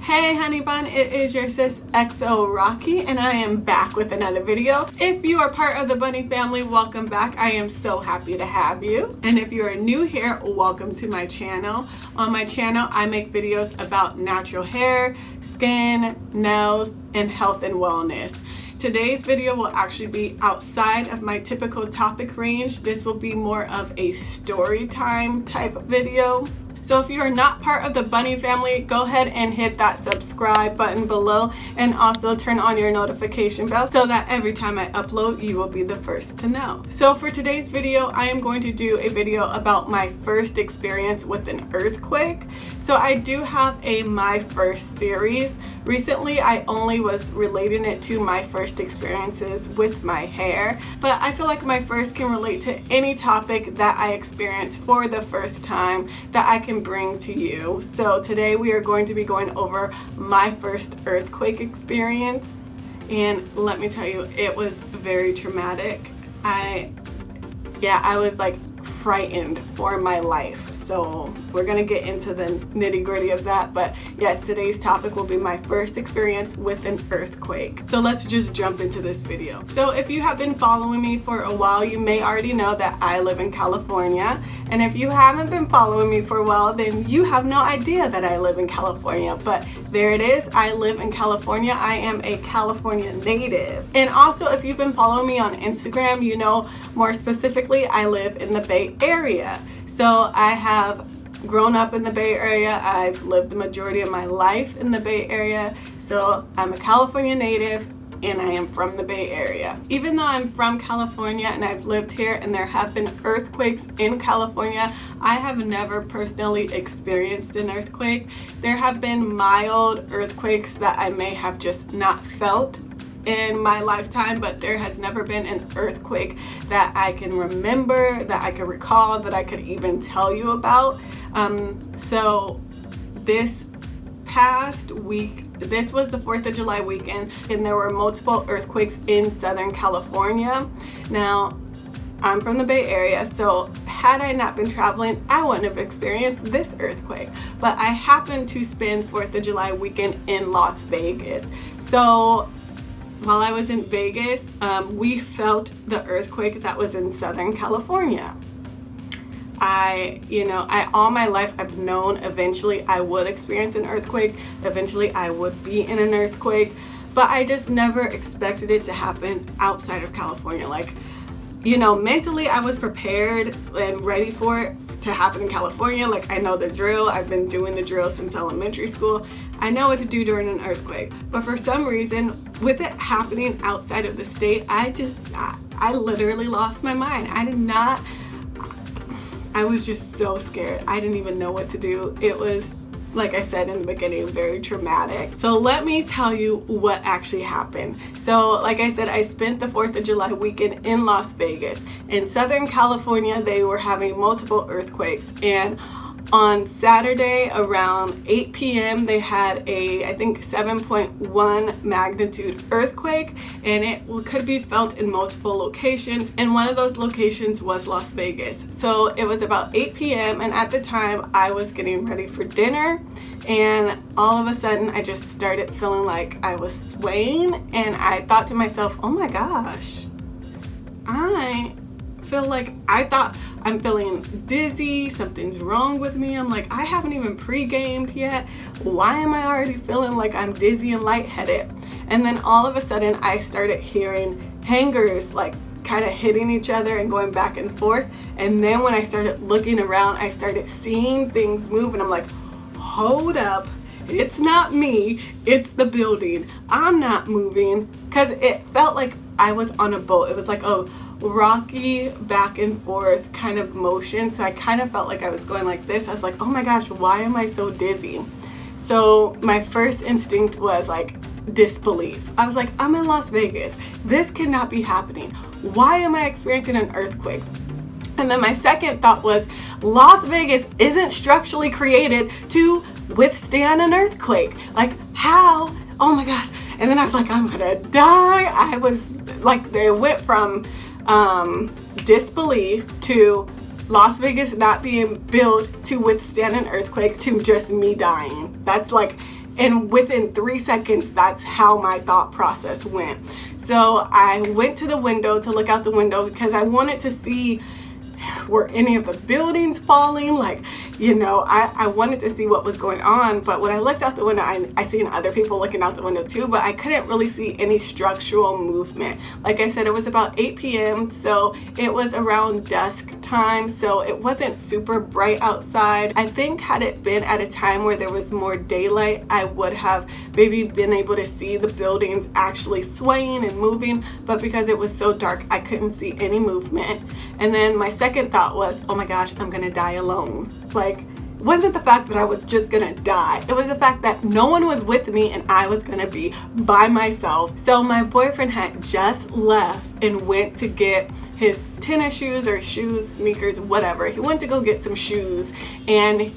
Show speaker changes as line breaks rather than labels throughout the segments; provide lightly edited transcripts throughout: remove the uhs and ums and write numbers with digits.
Hey honey bun, it is your sis XO Rocky and I am back with another video. If you are part of the bunny family, welcome back. I am so happy to have you. And if you are new here, welcome to my channel. On my channel, I make videos about natural hair, skin, nails, and health and wellness. Today's video will actually be outside of my typical topic range. This will be more of a story time type video. So if you are not part of the bunny family, go ahead and hit that subscribe button below and also turn on your notification bell so that every time I upload, you will be the first to know. So for today's video, I am going to do a video about my first experience with an earthquake. So I do have a My First series. Recently, I only was relating it to my first experiences with my hair, but I feel like my first can relate to any topic that I experienced for the first time that I can bring to you. So today we are going to be going over my first earthquake experience, and let me tell you, it was very traumatic. I was like frightened for my life. So we're gonna get into the nitty-gritty of that, but yes, today's topic will be my first experience with an earthquake. So let's just jump into this video. So if you have been following me for a while, you may already know that I live in California. And if you haven't been following me for a while, then you have no idea that I live in California. But there it is, I live in California. I am a California native. And also, if you've been following me on Instagram, you know more specifically, I live in the Bay Area. So I have grown up in the Bay Area. I've lived the majority of my life in the Bay Area. So I'm a California native and I am from the Bay Area. Even though I'm from California and I've lived here and there have been earthquakes in California, I have never personally experienced an earthquake. There have been mild earthquakes that I may have just not felt in my lifetime, but there has never been an earthquake that I can remember, that I can recall, that I could even tell you about. So this past week, this was the 4th of July weekend, and there were multiple earthquakes in Southern California. Now, I'm from the Bay Area, so had I not been traveling, I wouldn't have experienced this earthquake. But I happened to spend 4th of July weekend in Las Vegas. So while I was in Vegas, we felt the earthquake that was in Southern California. All my life I've known eventually I would experience an earthquake. Eventually I would be in an earthquake, but I just never expected it to happen outside of California. Like, mentally I was prepared and ready for it to happen in California. Like, I know the drill. I've been doing the drill since elementary school. I know what to do during an earthquake. But for some reason, with it happening outside of the state, I literally lost my mind. I was just so scared. I didn't even know what to do. It was, like I said in the beginning, very traumatic. So let me tell you what actually happened. So like I said, I spent the 4th of July weekend in Las Vegas. In Southern California, they were having multiple earthquakes, and on Saturday around 8 p.m. they had I think 7.1 magnitude earthquake, and it could be felt in multiple locations, and one of those locations was Las Vegas. So it was about 8 p.m. and at the time I was getting ready for dinner, and all of a sudden I just started feeling like I was swaying, and I thought to myself, oh my gosh, I thought I'm feeling dizzy, something's wrong with me. I'm like, I haven't even pre-gamed yet. Why am I already feeling like I'm dizzy and lightheaded? And then all of a sudden I started hearing hangers like kind of hitting each other and going back and forth. And then when I started looking around, I started seeing things move, and I'm like, hold up. It's not me, it's the building. I'm not moving, because it felt like I was on a boat. It was like a rocky back and forth kind of motion. So I kind of felt like I was going like this. I was like, oh my gosh, why am I so dizzy? So my first instinct was like disbelief. I was like, I'm in Las Vegas. This cannot be happening. Why am I experiencing an earthquake? And then my second thought was, Las Vegas isn't structurally created to withstand an earthquake. Like, how? Oh my gosh. And then I was like, I'm gonna die. I was like, they went from disbelief to Las Vegas not being built to withstand an earthquake to just me dying. That's like And within 3 seconds, that's how my thought process went. So I went to the window to look out the window because I wanted to see, were any of the buildings falling? Like, you know, I wanted to see what was going on. But when I looked out the window, I seen other people looking out the window too, but I couldn't really see any structural movement. Like I said, it was about 8 p.m. so it was around dusk time, so it wasn't super bright outside. I think had it been at a time where there was more daylight, I would have maybe been able to see the buildings actually swaying and moving, but because it was so dark, I couldn't see any movement. And then my second thought was, oh my gosh, I'm gonna die alone. Like, it wasn't the fact that I was just gonna die. It was the fact that no one was with me and I was gonna be by myself. So my boyfriend had just left and went to get his tennis shoes or shoes, sneakers, whatever. He went to go get some shoes, and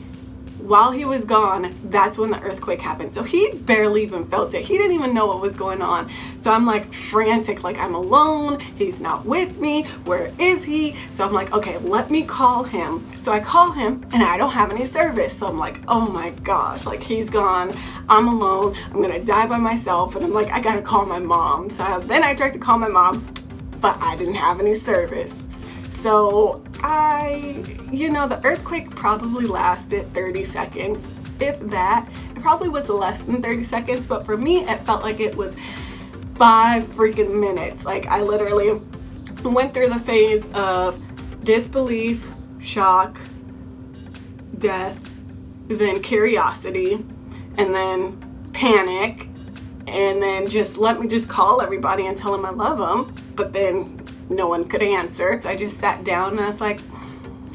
while he was gone, that's when the earthquake happened. So he barely even felt it. He didn't even know what was going on. So I'm like frantic, like I'm alone. He's not with me. Where is he? So I'm like, okay, let me call him. So I call him and I don't have any service. So I'm like, oh my gosh, like he's gone. I'm alone. I'm gonna die by myself. And I'm like, I gotta call my mom. So then I tried to call my mom, but I didn't have any service. So the earthquake probably lasted 30 seconds, if that. It probably was less than 30 seconds, but for me, it felt like it was 5 freaking minutes. Like I literally went through the phase of disbelief, shock, death, then curiosity, and then panic, and then just let me just call everybody and tell them I love them. But then no one could answer. I just sat down and I was like,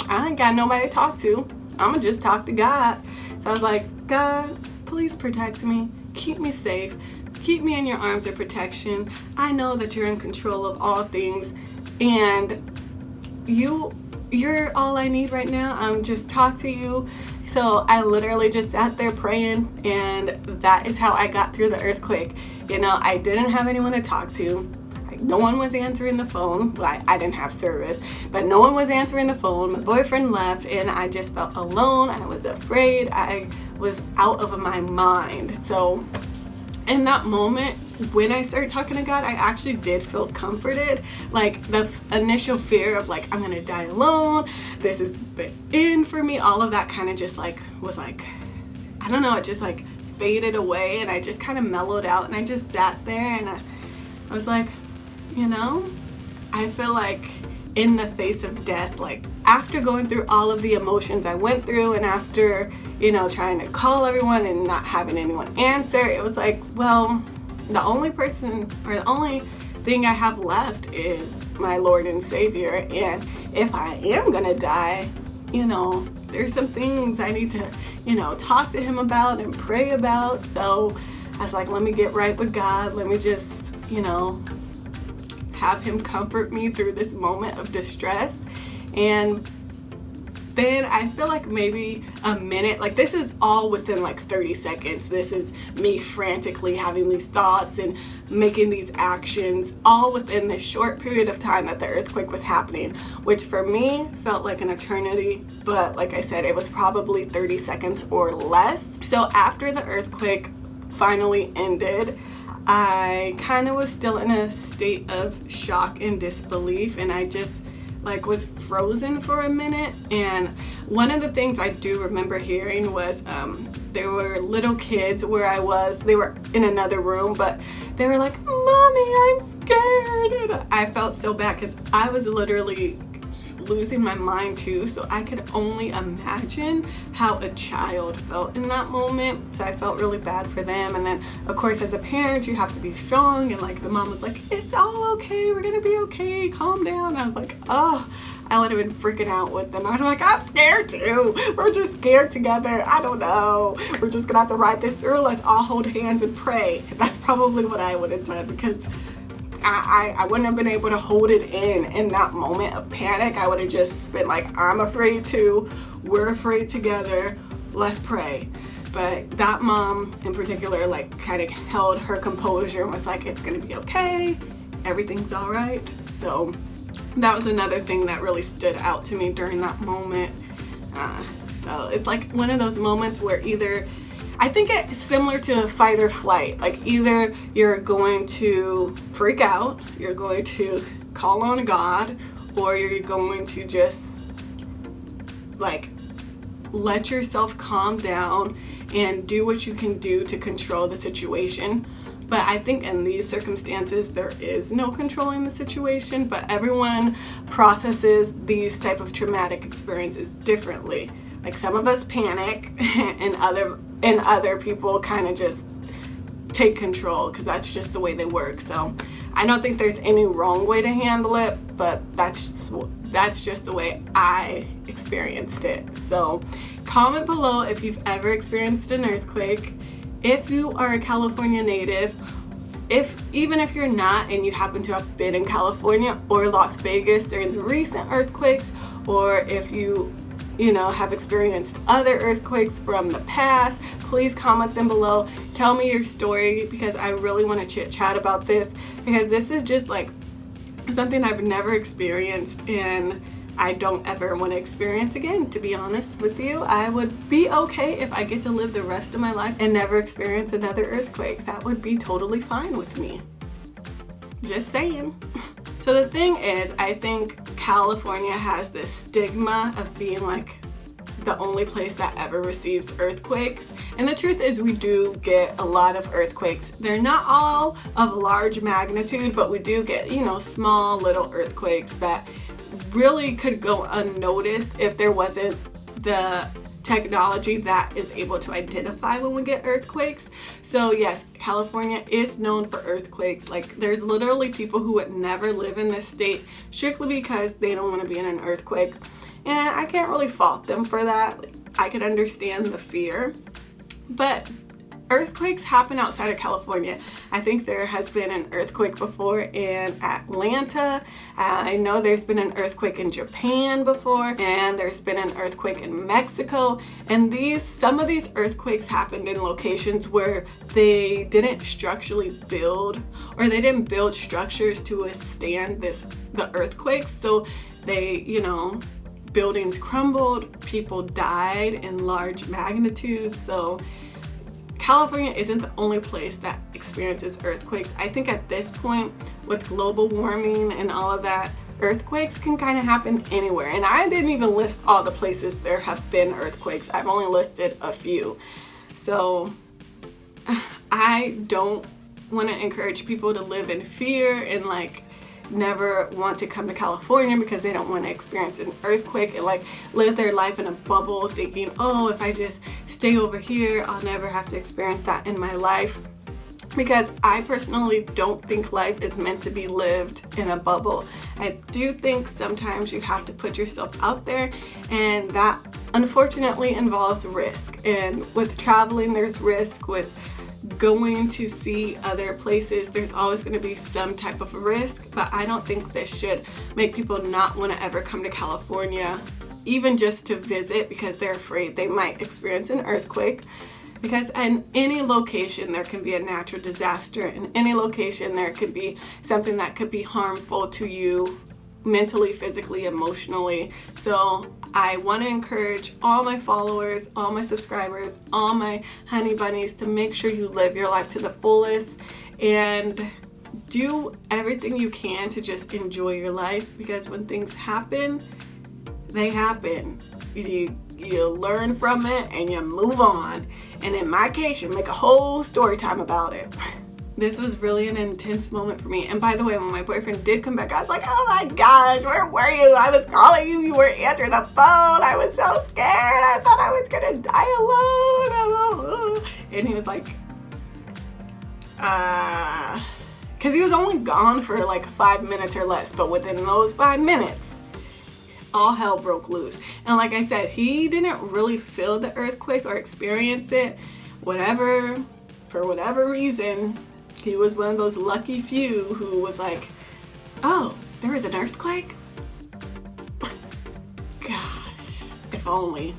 I ain't got nobody to talk to. I'm gonna just talk to God. So I was like, God, please protect me. Keep me safe. Keep me in your arms of protection. I know that you're in control of all things, and you're all I need right now. I'm just talk to you. So I literally just sat there praying, and that is how I got through the earthquake. I didn't have anyone to talk to. No one was answering the phone. Well, I didn't have service, but no one was answering the phone. My boyfriend left, and I just felt alone. I was afraid. I was out of my mind. So in that moment, when I started talking to God, I actually did feel comforted. Like the initial fear of like, I'm gonna die alone, this is the end for me, all of that kind of just like was like, I don't know, it just like faded away, and I just kind of mellowed out, and I just sat there, and I was like, I feel like in the face of death, like after going through all of the emotions I went through, and after, trying to call everyone and not having anyone answer, it was like, well, the only person or the only thing I have left is my Lord and Savior. And if I am gonna die, there's some things I need to, talk to him about and pray about. So I was like, let me get right with God. Let me just, have him comfort me through this moment of distress. And then I feel like maybe a minute, like this is all within like 30 seconds. This is me frantically having these thoughts and making these actions all within this short period of time that the earthquake was happening, which for me felt like an eternity. But like I said, it was probably 30 seconds or less. So after the earthquake finally ended, I kind of was still in a state of shock and disbelief, and I just was frozen for a minute. And one of the things I do remember hearing was there were little kids where I was. They were in another room, but they were like, Mommy, I'm scared. And I felt so bad because I was literally losing my mind too, so I could only imagine how a child felt in that moment. So I felt really bad for them. And then of course as a parent you have to be strong, and like the mom was like, it's all okay, we're gonna be okay, calm down. I was like, oh, I would have been freaking out with them. I'm like, I'm scared too, we're just scared together, I don't know, we're just gonna have to ride this through, let's all hold hands and pray. That's probably what I would have done, because I wouldn't have been able to hold it in that moment of panic. I would have just been like, I'm afraid too, we're afraid together, let's pray. But that mom in particular kind of held her composure and was like, it's gonna be okay, everything's all right. So that was another thing that really stood out to me during that moment. So it's like one of those moments where either I think it's similar to fight or flight. Like either you're going to freak out, you're going to call on God, or you're going to just like let yourself calm down and do what you can do to control the situation. But I think in these circumstances, there is no controlling the situation, but everyone processes these type of traumatic experiences differently. Like some of us panic and other people kind of just take control because that's just the way they work. So I don't think there's any wrong way to handle it, but that's just the way I experienced it. So comment below if you've ever experienced an earthquake. If you are a California native, even if you're not and you happen to have been in California or Las Vegas during the recent earthquakes, or if you have experienced other earthquakes from the past, please comment them below. Tell me your story because I really want to chit chat about this, because this is just like something I've never experienced and I don't ever want to experience again. To be honest with you, I would be okay if I get to live the rest of my life and never experience another earthquake. That would be totally fine with me. Just saying. So the thing is, I think California has this stigma of being like the only place that ever receives earthquakes. And the truth is we do get a lot of earthquakes. They're not all of large magnitude, but we do get, small little earthquakes that really could go unnoticed if there wasn't the technology that is able to identify when we get earthquakes. So yes, California is known for earthquakes. Like there's literally people who would never live in this state strictly because they don't want to be in an earthquake. And I can't really fault them for that. Like, I can understand the fear, but earthquakes happen outside of California. I think there has been an earthquake before in Atlanta. I know there's been an earthquake in Japan before, and there's been an earthquake in Mexico. And some of these earthquakes happened in locations where they didn't structurally build, or they didn't build structures to withstand the earthquakes. So they, buildings crumbled, people died in large magnitudes. So California isn't the only place that experiences earthquakes. I think at this point, with global warming and all of that, earthquakes can kind of happen anywhere. And I didn't even list all the places there have been earthquakes. I've only listed a few. So I don't want to encourage people to live in fear and never want to come to California because they don't want to experience an earthquake and live their life in a bubble thinking, oh, if I just stay over here, I'll never have to experience that in my life. Because I personally don't think life is meant to be lived in a bubble. I do think sometimes you have to put yourself out there, and that unfortunately involves risk. And with traveling, there's risk. With going to see other places, there's always going to be some type of risk, but I don't think this should make people not want to ever come to California, even just to visit, because they're afraid they might experience an earthquake. Because in any location there can be a natural disaster. In any location there could be something that could be harmful to you mentally, physically, emotionally. So I want to encourage all my followers, all my subscribers, all my honey bunnies to make sure you live your life to the fullest and do everything you can to just enjoy your life, because when things happen, they happen. You learn from it and you move on. And in my case, you make a whole story time about it. This was really an intense moment for me. And by the way, when my boyfriend did come back, I was like, oh my gosh, where were you? I was calling you. You weren't answering the phone. I was so scared. I thought I was going to die alone. And he was like, because he was only gone for 5 minutes or less. But within those 5 minutes, all hell broke loose. And like I said, he didn't really feel the earthquake or experience it. For whatever reason, he was one of those lucky few who was like, oh, there was an earthquake? Gosh, if only.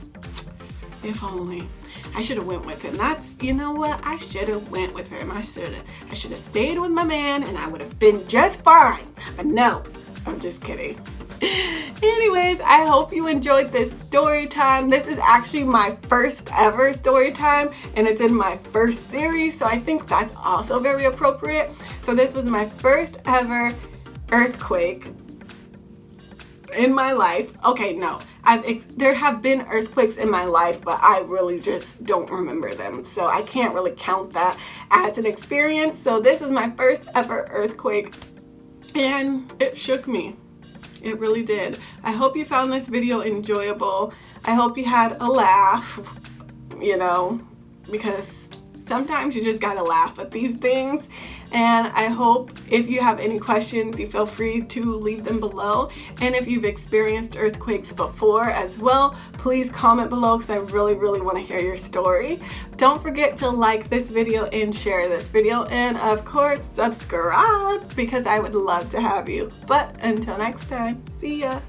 I should have went with him. You know what? I should have went with him. I should have stayed with my man and I would have been just fine. But no, I'm just kidding. Anyways, I hope you enjoyed this story time. This is actually my first ever story time, and it's in my first series, so I think that's also very appropriate. So this was my first ever earthquake in my life. Okay, no, there have been earthquakes in my life, but I really just don't remember them, so I can't really count that as an experience. So this is my first ever earthquake, and it shook me. It really did. I hope you found this video enjoyable. I hope you had a laugh, you know, because sometimes you just gotta laugh at these things. And I hope if you have any questions, you feel free to leave them below. And if you've experienced earthquakes before as well, please comment below because I really want to hear your story. Don't forget to like this video and share this video. And of course, subscribe because I would love to have you. But until next time, see ya.